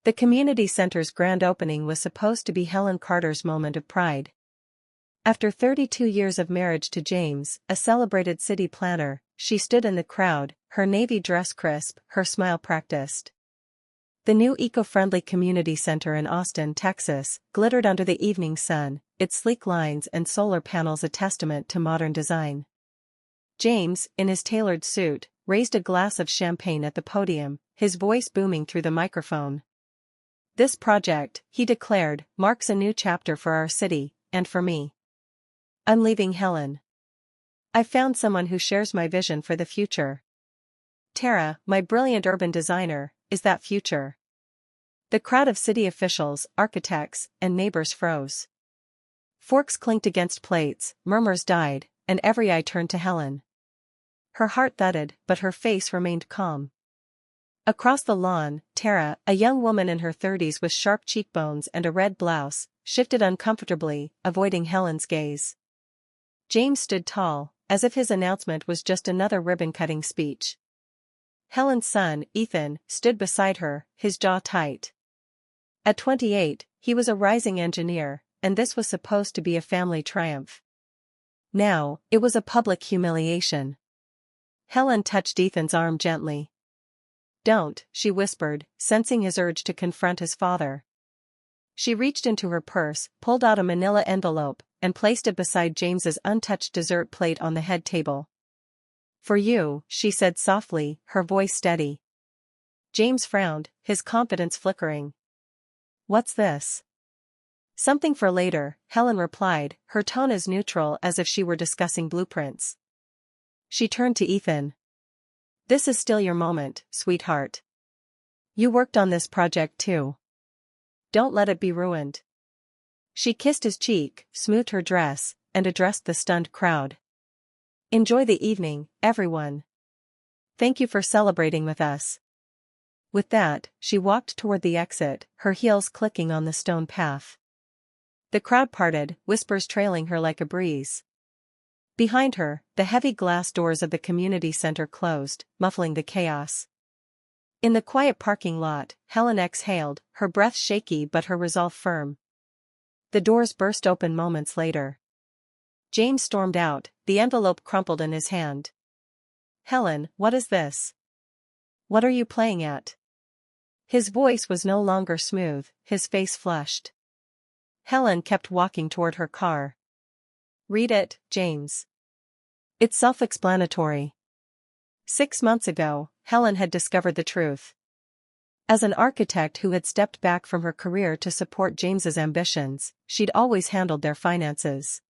The community center's grand opening was supposed to be Helen Carter's moment of pride. After 32 years of marriage to James, a celebrated city planner, she stood in the crowd, her navy dress crisp, her smile practiced. The new eco-friendly community center in Austin, Texas, glittered under the evening sun, its sleek lines and solar panels a testament to modern design. James, in his tailored suit, raised a glass of champagne at the podium, his voice booming through the microphone. "This project," he declared, "marks a new chapter for our city, and for me. I'm leaving Helen. I've found someone who shares my vision for the future. Tara, my brilliant urban designer, is that future." The crowd of city officials, architects, and neighbors froze. Forks clinked against plates, murmurs died, and every eye turned to Helen. Her heart thudded, but her face remained calm. Across the lawn, Tara, a young woman in her 30s with sharp cheekbones and a red blouse, shifted uncomfortably, avoiding Helen's gaze. James stood tall, as if his announcement was just another ribbon-cutting speech. Helen's son, Ethan, stood beside her, his jaw tight. At 28, he was a rising engineer, and this was supposed to be a family triumph. Now, it was a public humiliation. Helen touched Ethan's arm gently. "Don't," she whispered, sensing his urge to confront his father. She reached into her purse, pulled out a manila envelope, and placed it beside James's untouched dessert plate on the head table. "For you," she said softly, her voice steady. James frowned, his confidence flickering. "What's this?" "Something for later," Helen replied, her tone as neutral as if she were discussing blueprints. She turned to Ethan. "This is still your moment, sweetheart. You worked on this project too. Don't let it be ruined." She kissed his cheek, smoothed her dress, and addressed the stunned crowd. "Enjoy the evening, everyone. Thank you for celebrating with us." With that, she walked toward the exit, her heels clicking on the stone path. The crowd parted, whispers trailing her like a breeze. Behind her, the heavy glass doors of the community center closed, muffling the chaos. In the quiet parking lot, Helen exhaled, her breath shaky but her resolve firm. The doors burst open moments later. James stormed out, the envelope crumpled in his hand. "Helen, what is this? What are you playing at?" His voice was no longer smooth, his face flushed. Helen kept walking toward her car. "Read it, James. It's self-explanatory." 6 months ago, Helen had discovered the truth. As an architect who had stepped back from her career to support James's ambitions, she'd always handled their finances.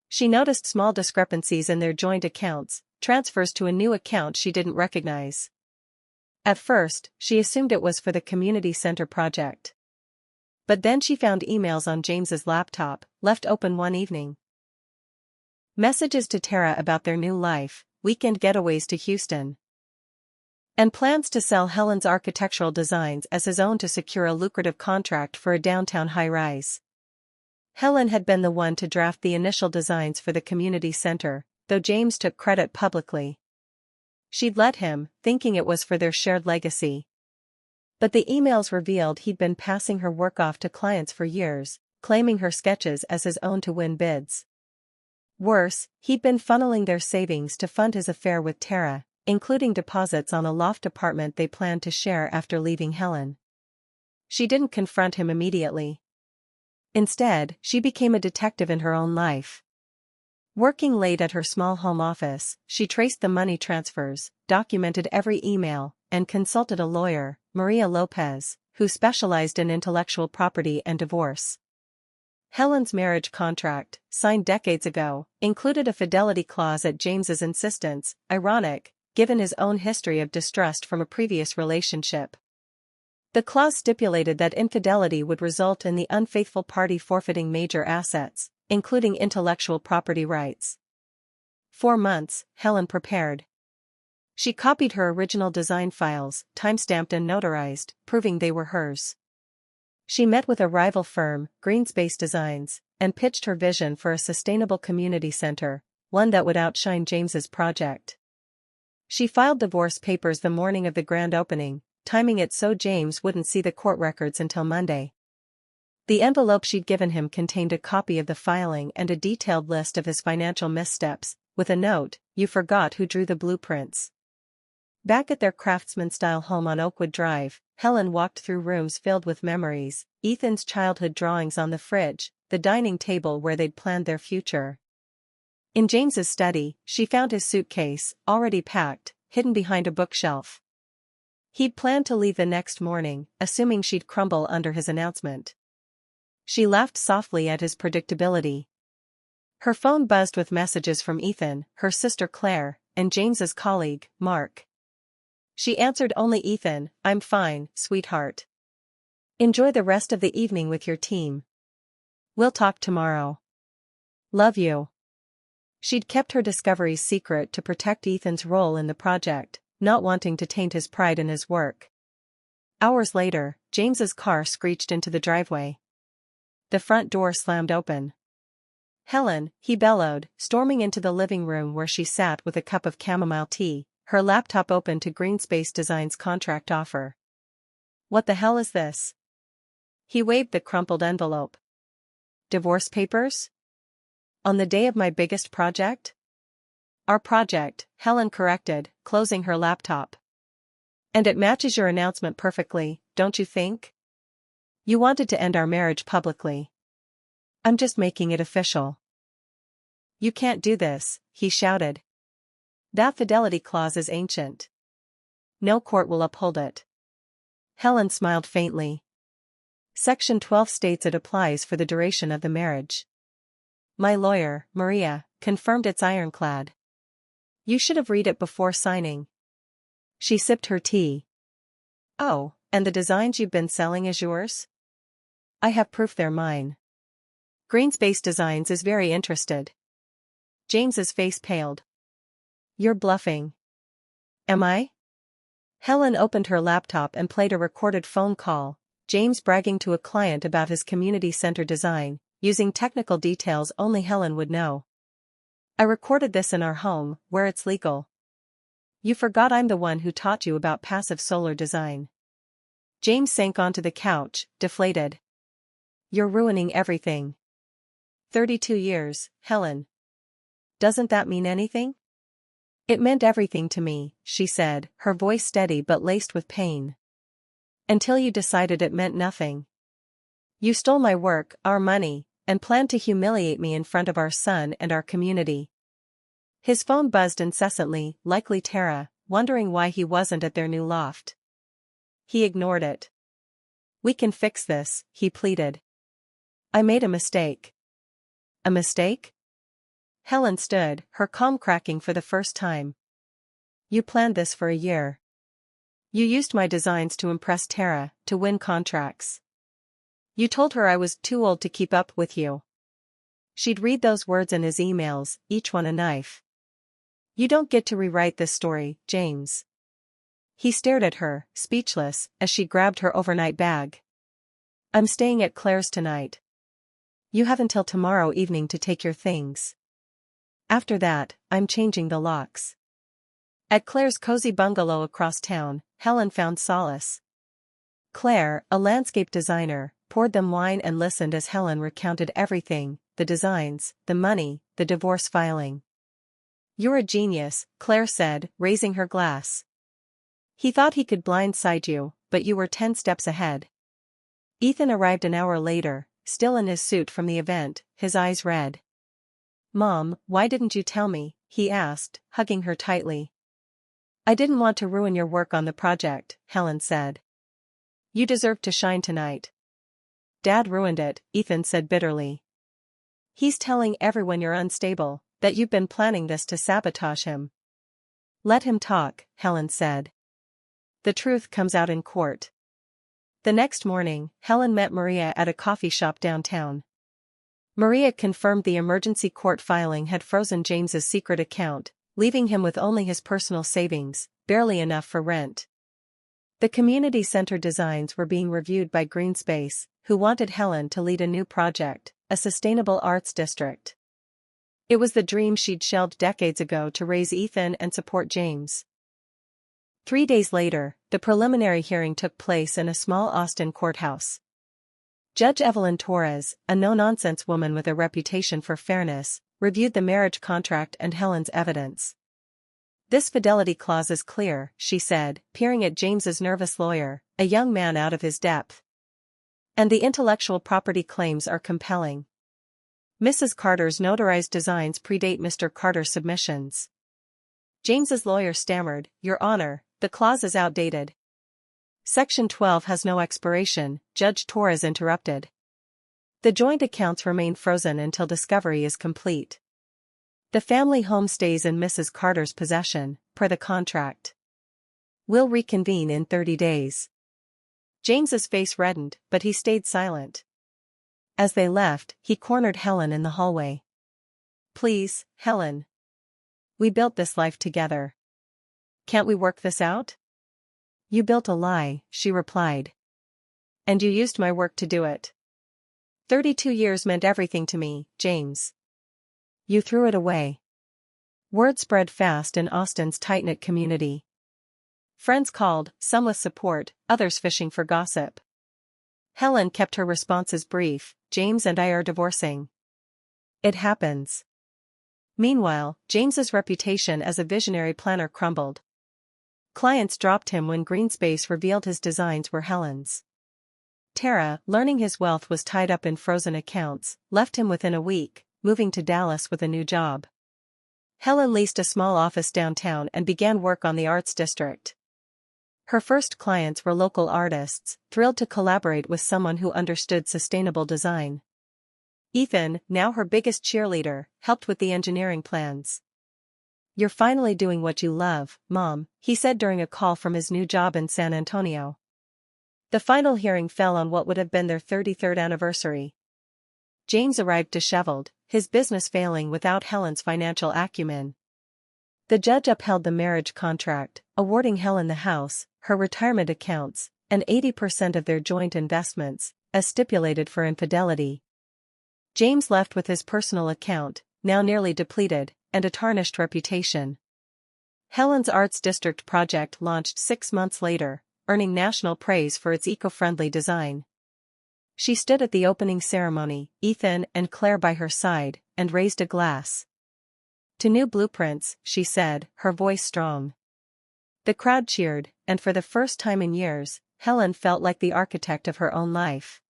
She noticed small discrepancies in their joint accounts, transfers to a new account she didn't recognize. At first, she assumed it was for the community center project. But then she found emails on James's laptop, left open one evening. Messages to Tara about their new life, weekend getaways to Houston, and plans to sell Helen's architectural designs as his own to secure a lucrative contract for a downtown high-rise. Helen had been the one to draft the initial designs for the community center, though James took credit publicly. She'd let him, thinking it was for their shared legacy. But the emails revealed he'd been passing her work off to clients for years, claiming her sketches as his own to win bids. Worse, he'd been funneling their savings to fund his affair with Tara, including deposits on a loft apartment they planned to share after leaving Helen. She didn't confront him immediately. Instead, she became a detective in her own life. Working late at her small home office, she traced the money transfers, documented every email, and consulted a lawyer, Maria Lopez, who specialized in intellectual property and divorce. Helen's marriage contract, signed decades ago, included a fidelity clause at James's insistence, ironic, given his own history of distrust from a previous relationship. The clause stipulated that infidelity would result in the unfaithful party forfeiting major assets, including intellectual property rights. 4 months, Helen prepared. She copied her original design files, timestamped and notarized, proving they were hers. She met with a rival firm, Greenspace Designs, and pitched her vision for a sustainable community center, one that would outshine James's project. She filed divorce papers the morning of the grand opening, timing it so James wouldn't see the court records until Monday. The envelope she'd given him contained a copy of the filing and a detailed list of his financial missteps, with a note, "You forgot who drew the blueprints." Back at their craftsman-style home on Oakwood Drive, Helen walked through rooms filled with memories, Ethan's childhood drawings on the fridge, the dining table where they'd planned their future. In James's study, she found his suitcase, already packed, hidden behind a bookshelf. He'd planned to leave the next morning, assuming she'd crumble under his announcement. She laughed softly at his predictability. Her phone buzzed with messages from Ethan, her sister Claire, and James's colleague, Mark. She answered only Ethan, "I'm fine, sweetheart. Enjoy the rest of the evening with your team. We'll talk tomorrow. Love you." She'd kept her discoveries secret to protect Ethan's role in the project, not wanting to taint his pride in his work. Hours later, James's car screeched into the driveway. The front door slammed open. "Helen," he bellowed, storming into the living room where she sat with a cup of chamomile tea, her laptop open to Greenspace Design's contract offer. "What the hell is this?" He waved the crumpled envelope. "Divorce papers? On the day of my biggest project?" "Our project," Helen corrected, closing her laptop. "And it matches your announcement perfectly, don't you think? You wanted to end our marriage publicly. I'm just making it official." "You can't do this," he shouted. "That fidelity clause is ancient. No court will uphold it." Helen smiled faintly. "Section 12 states it applies for the duration of the marriage. My lawyer, Maria, confirmed it's ironclad. You should have read it before signing." She sipped her tea. "Oh, and the designs you've been selling is yours?" "I have proof they're mine. Greenspace Designs is very interested." James's face paled. "You're bluffing." "Am I?" Helen opened her laptop and played a recorded phone call, James bragging to a client about his community center design, using technical details only Helen would know. "I recorded this in our home, where it's legal. You forgot I'm the one who taught you about passive solar design." James sank onto the couch, deflated. "You're ruining everything." 32 years, Helen. Doesn't that mean anything?" "It meant everything to me," she said, her voice steady but laced with pain. "Until you decided it meant nothing. You stole my work, our money, and planned to humiliate me in front of our son and our community." His phone buzzed incessantly, likely Tara, wondering why he wasn't at their new loft. He ignored it. "We can fix this," he pleaded. "I made a mistake." "A mistake?" Helen stood, her calm cracking for the first time. "You planned this for a year. You used my designs to impress Tara, to win contracts. You told her I was too old to keep up with you." She'd read those words in his emails, each one a knife. "You don't get to rewrite this story, James." He stared at her, speechless, as she grabbed her overnight bag. "I'm staying at Claire's tonight. You have until tomorrow evening to take your things. After that, I'm changing the locks." At Claire's cozy bungalow across town, Helen found solace. Claire, a landscape designer, poured them wine and listened as Helen recounted everything, the designs, the money, the divorce filing. "You're a genius," Claire said, raising her glass. "He thought he could blindside you, but you were 10 steps ahead." Ethan arrived an hour later, still in his suit from the event, his eyes red. "Mom, why didn't you tell me?" he asked, hugging her tightly. "I didn't want to ruin your work on the project," Helen said. "You deserved to shine tonight." "Dad ruined it," Ethan said bitterly. "He's telling everyone you're unstable, that you've been planning this to sabotage him." "Let him talk," Helen said. "The truth comes out in court." The next morning, Helen met Maria at a coffee shop downtown. Maria confirmed the emergency court filing had frozen James's secret account, leaving him with only his personal savings, barely enough for rent. The community center designs were being reviewed by Greenspace, who wanted Helen to lead a new project, a sustainable arts district. It was the dream she'd shelved decades ago to raise Ethan and support James. 3 days later, The preliminary hearing took place in a small Austin courthouse. Judge Evelyn Torres, a no-nonsense woman with a reputation for fairness, reviewed the marriage contract and Helen's evidence. "This fidelity clause is clear," she said, peering at James's nervous lawyer, a young man out of his depth. "And the intellectual property claims are compelling. Mrs. Carter's notarized designs predate Mr. Carter's submissions." James's lawyer stammered, "Your Honor, the clause is outdated." "Section 12 has no expiration," Judge Torres interrupted. "The joint accounts remain frozen until discovery is complete. The family home stays in Mrs. Carter's possession, per the contract. We'll reconvene in 30 days. James's face reddened, but he stayed silent. As they left, he cornered Helen in the hallway. "Please, Helen. We built this life together. Can't we work this out?" "You built a lie," she replied. "And you used my work to do it. 32 years meant everything to me, James. You threw it away." Word spread fast in Austin's tight-knit community. Friends called, some with support, others fishing for gossip. Helen kept her responses brief: "James and I are divorcing. It happens." Meanwhile, James's reputation as a visionary planner crumbled. Clients dropped him when Greenspace revealed his designs were Helen's. Tara, learning his wealth was tied up in frozen accounts, left him within a week, moving to Dallas with a new job. Helen leased a small office downtown and began work on the arts district. Her first clients were local artists, thrilled to collaborate with someone who understood sustainable design. Ethan, now her biggest cheerleader, helped with the engineering plans. "You're finally doing what you love, Mom," he said during a call from his new job in San Antonio. The final hearing fell on what would have been their 33rd anniversary. James arrived disheveled, his business failing without Helen's financial acumen. The judge upheld the marriage contract, awarding Helen the house, her retirement accounts, and 80% of their joint investments, as stipulated for infidelity. James left with his personal account, now nearly depleted, and a tarnished reputation. Helen's Arts District project launched 6 months later, earning national praise for its eco-friendly design. She stood at the opening ceremony, Ethan and Claire by her side, and raised a glass. "To new blueprints," she said, her voice strong. The crowd cheered, and for the first time in years, Helen felt like the architect of her own life.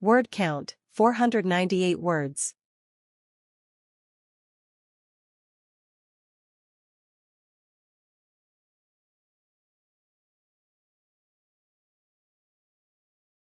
Word count, 498 words.